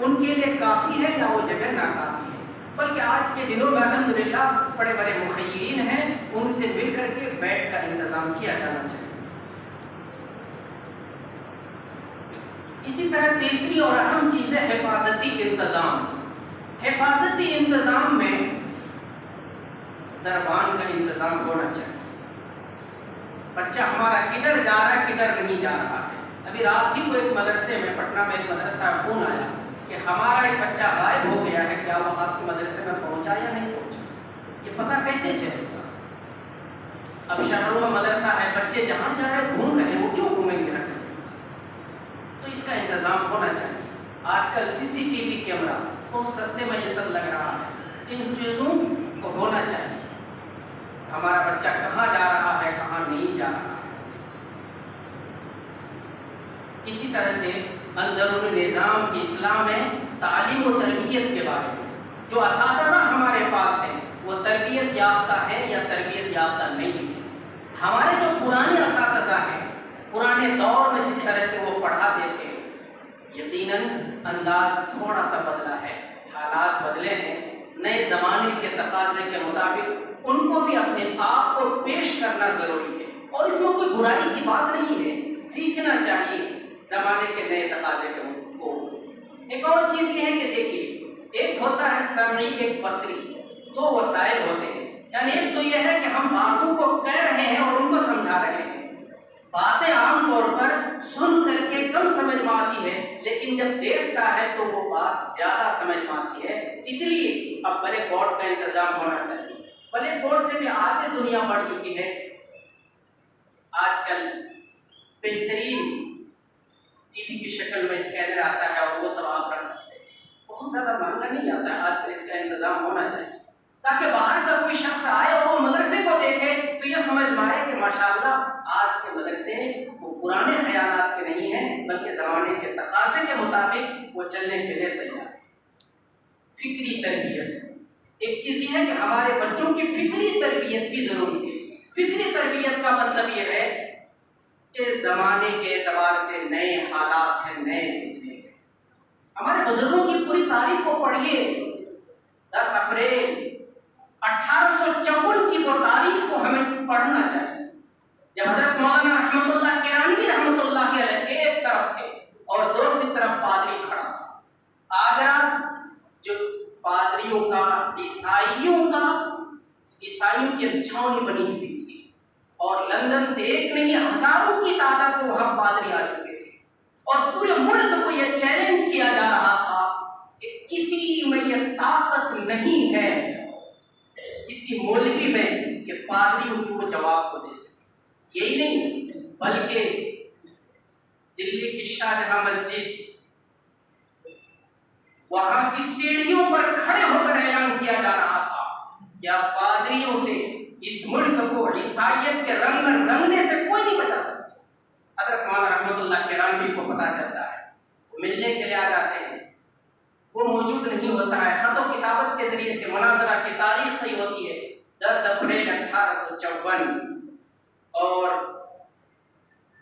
ان کے لیے کافی ہے یا وہ جگہ ناکافی ہے؟ بلکہ آج کے دنوں میں الحمدللہ بڑے بڑے مخیرین ہیں، ان سے مل کر کے بیڈ کا انتظام کیا جانا چاہیے۔ اسی طرح تیسری اور اہم چیز ہے حفاظتی انتظام۔ حفاظتی انتظام میں دربان کا انتظام ہونا چاہیے۔ بچہ ہمارا کدھر جا رہا ہے، کدھر نہیں جا رہا ہے۔ ابھی رات ہی کو ایک مدرسے میں، پٹنہ میں ایک مدرسہ فون آیا کہ ہمارا ایک بچہ غائب ہو گیا ہے، کیا وہ آپ کے مدرسے میں پہنچا یا نہیں پہنچا؟ یہ پتہ کیسے چلے گا؟ اب شہروں میں مدرسہ ہے، بچے جہاں چاہے گھوم رہے ہیں، وہ کیوں گھومیں گے ہر جگہ؟ تو اس کا انتظام ہونا چاہیے۔ آج کل CCTV کیمرہ بہت سستے میں یہ سب لگ رہا ہے، ان چیزوں کو ہونا چاہیے۔ ہمارا بچہ کہاں جا رہا ہے، کہاں نہیں جا رہا ہے۔ اسی طرح سے اندرون نظام کی اصلاح میں تعلیم و تربیت کے بارے میں جو اساتذہ ہمارے پاس ہیں وہ تربیت یافتہ ہیں یا تربیت یافتہ نہیں ہیں۔ ہمارے جو پرانے اساتذہ ہیں، پرانے دور میں جس طرح سے وہ پڑھاتے تھے، یقیناً انداز تھوڑا سا بدلا ہے، حالات بدلے ہیں، نئے زمانے کے تقاضے کے مطابق ان کو بھی اپنے آپ کو پیش کرنا ضروری ہے، اور اس میں کوئی برائی کی بات نہیں ہے، سیکھنا چاہیے زمانے کے نئے تقاضے کو۔ ایک اور چیز یہ ہے کہ دیکھیے، ایک ہوتا ہے سمعی، ایک بصری، دو وسائل ہوتے ہیں۔ یعنی ایک تو یہ ہے کہ ہم باتوں کو کہہ رہے ہیں اور ان کو سمجھا رہے ہیں۔ باتیں عام طور پر سن کر کے کم سمجھ میں آتی ہے، لیکن جب دیکھتا ہے تو وہ بات زیادہ سمجھ میں آتی ہے۔ اس لیے اب بلیک بورڈ کا انتظام ہونا چاہیے۔ بلیک بورڈ سے بھی آگے دنیا بڑھ چکی ہے۔ آج کل بہترین TV کی شکل میں اسکینر آتا ہے اور وہ سب آپ رکھ سکتے ہیں۔ بہت زیادہ مہنگا نہیں آتا ہے، آج کل اس کا انتظام ہونا چاہیے تاکہ باہر کا کوئی شخص آئے اور وہ مدرسے کو دیکھے تو یہ سمجھ میں آئے کہ ماشاءاللہ آج کے مدرسے وہ پرانے خیالات کے نہیں ہیں، بلکہ زمانے کے تقاضے کے مطابق وہ چلنے کے لیے تیار ہے۔ فکری تربیت، ایک چیز یہ ہے کہ ہمارے بچوں کی فکری تربیت بھی ضروری ہے۔ فکری تربیت کا مطلب یہ ہے کہ زمانے کے اعتبار سے نئے حالات ہیں، نئے فتنے ہیں۔ ہمارے بزرگوں کی پوری تاریخ کو پڑھیے۔ 10 اپریل 1854 کی وہ تاریخ کو ہمیں پڑھنا چاہیے، جب حضرت مولانا رحمت اللہ کیرانوی رحمت اللہ علیہ ایک طرف تھے اور دوسری طرف پادری کھڑا تھا۔ آگرہ جو پادریوں کا، عیسائیوں کی چھاؤنی بنی ہوئی تھی، اور لندن سے ایک نہیں ہزاروں کی تعداد میں وہاں پادری آ چکے تھے، اور پورے ملک کو یہ چیلنج کیا جا رہا تھا کہ کسی میں یہ طاقت نہیں ہے، کسی مولوی میں، کہ پادریوں کو جواب کو دے سکے۔ یہی نہیں بلکہ دلی کی شاہجہاں مسجد، وہاں کی سیڑھیوں پر کھڑے ہو کر اعلان کیا جا رہا تھا کہ اب پادریوں سے اس ملک کو عیسائیت کے رنگ میں رنگنے سے کوئی نہیں بچا سکتا۔ حضرت مولانا رحمت اللہ کیرانوی کو پتہ چلتا ہے، وہ ملنے کے لیے آ جاتے ہیں، وہ موجود نہیں ہوتا ہے۔ خط و کتابت کے ذریعے سے مناظرہ کی تاریخ طے ہوتی ہے 10 اپریل 1854، اور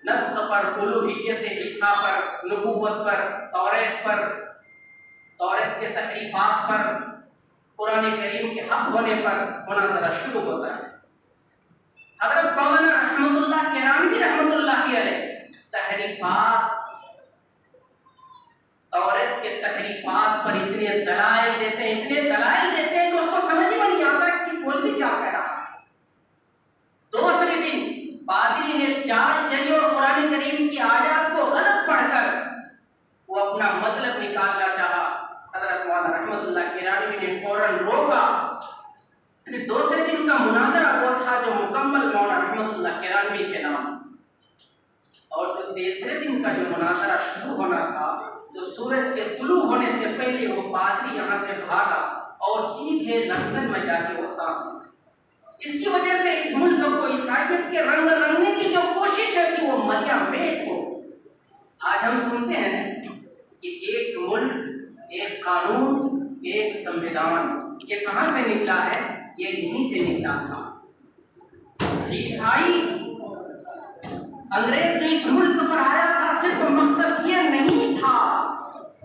نسخ پر، الوہیت عیسیٰ پر، نبوت پر، توریت کے تحریفات پر، قرآن کریم کے حق ہونے پر مناظرہ شروع ہوتا ہے۔ حضرت مولانا رحمت اللہ کیرانوی رحمت اللہ علیہ تحریفات، توریت کے تحریفات پر اتنے دلائل دیتے ہیں کہ اس کو سمجھ میں نہیں آتا کہ مولوی کیا کہہ رہا ہے۔ دوسرے دن پادری نے چال چلی اور قرآن کریم کی آیات کو غلط پڑھ کر وہ اپنا مطلب نکالنا چاہا۔ حضرت مولانا رحمت اللہ کیرانوی نے فوراً روکا۔ پھر دوسرے دن کا مناظرہ وہ تھا جو مکمل مولانا رحمت اللہ کیرانوی کے نام، اور جو تیسرے دن کا جو مناظرہ شروع ہونا تھا، جو سورج کے طلوع ہونے سے پہلے وہ پادری یہاں سے بھاگا اور سیدھے لندن میں جا کے وہ سانس لی۔ اس کی وجہ سے اس ملک کو عیسائیت کے رنگ رنگنے کی جو کوشش ہے کہ وہ مریا میٹ ہو۔ آج ہم سنتے ہیں کہ ایک ملک، ایک قانون، ایک سموِدھان، یہ کہاں سے نکلا ہے؟ یہ یہیں سے نکلا تھا۔ عیسائی انگریز جو اس ملک پر آیا تھا، صرف مقصد یہ نہیں تھا